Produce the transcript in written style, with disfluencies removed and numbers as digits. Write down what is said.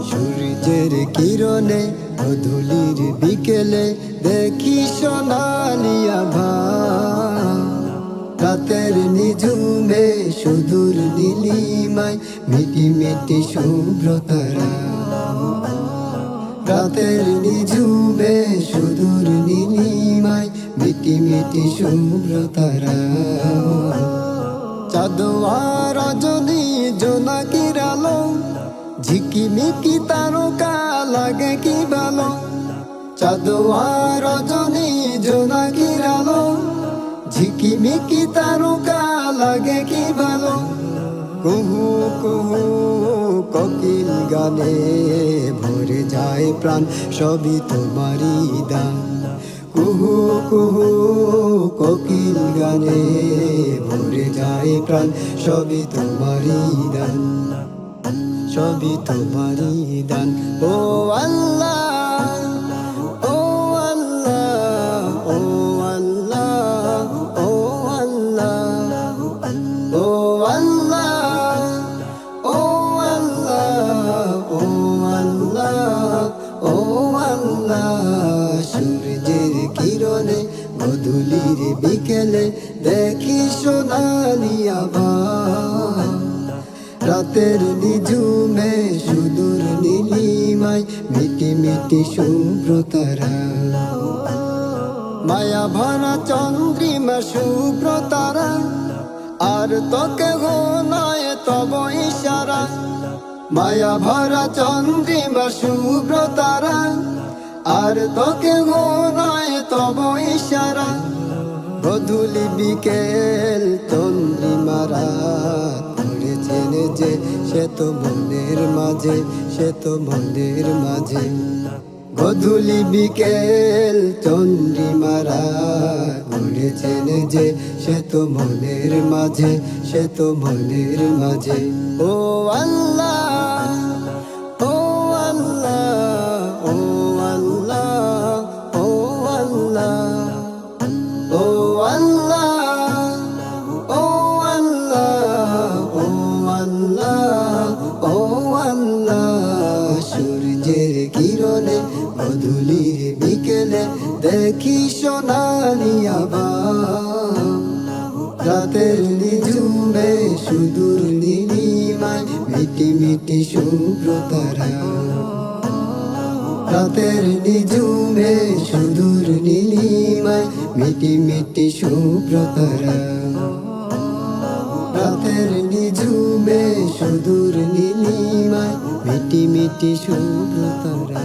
সূর্যের কিরণে ধুলির বিকেলে দেখি সোনালি আভা, রাতের নিঝুমে সুদূর নীলিমায় মিটি মিটি শুভ্র তারা। রাতের নিঝুমে সুদূর নীলিমায় মিটি মিটি শুভ্র তারা। চাঁদ আর রজনী জোনাকির আলো, ঝিকিমিকি তারকা লাগে কি ভালো। চাঁদ আর রজনী জোনাকির আলো, ঝিকিমিকি তারকা লাগে কি ভালো। কুহু কুহু কোকিল গানে ভরে যায় প্রাণ, সবই তোমারই দান। কুহু কুহু কোকিল গানে ভরে যায় প্রাণ, সবই তোমারই দান, সবই তোমারই দান। ও আল্লাহ, ও আল্লাহ, ও আল্লাহ, ও আল্লাহ, ও আল্লাহ, ও আল্লাহ, ও আল্লাহ, ও আল্লাহ। সূর্যের কিরণে ধুলির বিকেলে দেখি সোনালি আভা, রাতের নিঝুমে সুদূর নীলিমায় মিটি মিটি শুভ্র তারা। মায়া ভরা চন্দ্রিমা শুভ্র তারা, আর তোকে নয় তব ইশারা। মায়া ভরা চন্দ্রিমা শুভ্র তারা, আর তোকে নয় তব ইশারা। গধূলি বিকেল চন্দ্রিমা রাত ধরেছেন যে, সে তো মনের মাঝে, সে তো মনের মাঝে। গধূলি বিকেল চন্দ্রিমা রাত ধরেছেন যে, সে তো মনের মাঝে, সে তো মনের মাঝে। ও আল্লাহ, ও আল্লাহ, ও আল্লাহ, ও আল্লাহ, ও আল্লাহ, ও আল্লাহ, ও আল্লাহ, ও আল্লাহ। সূর্যের কিরণে ধুলির বিকেলে দেখি সোনালি আভা, রাতের নিঝুমে সুদূর নীলিমায় মিটি মিটি শুভ্র তারা। রাতের নিঝুমে সুদূর নীলিমায় মিটি মিটি শুভ্র তারা। রাতের নিঝুমে সুদূর নীলিমায় মিটি মিটি শুভ্র তারা।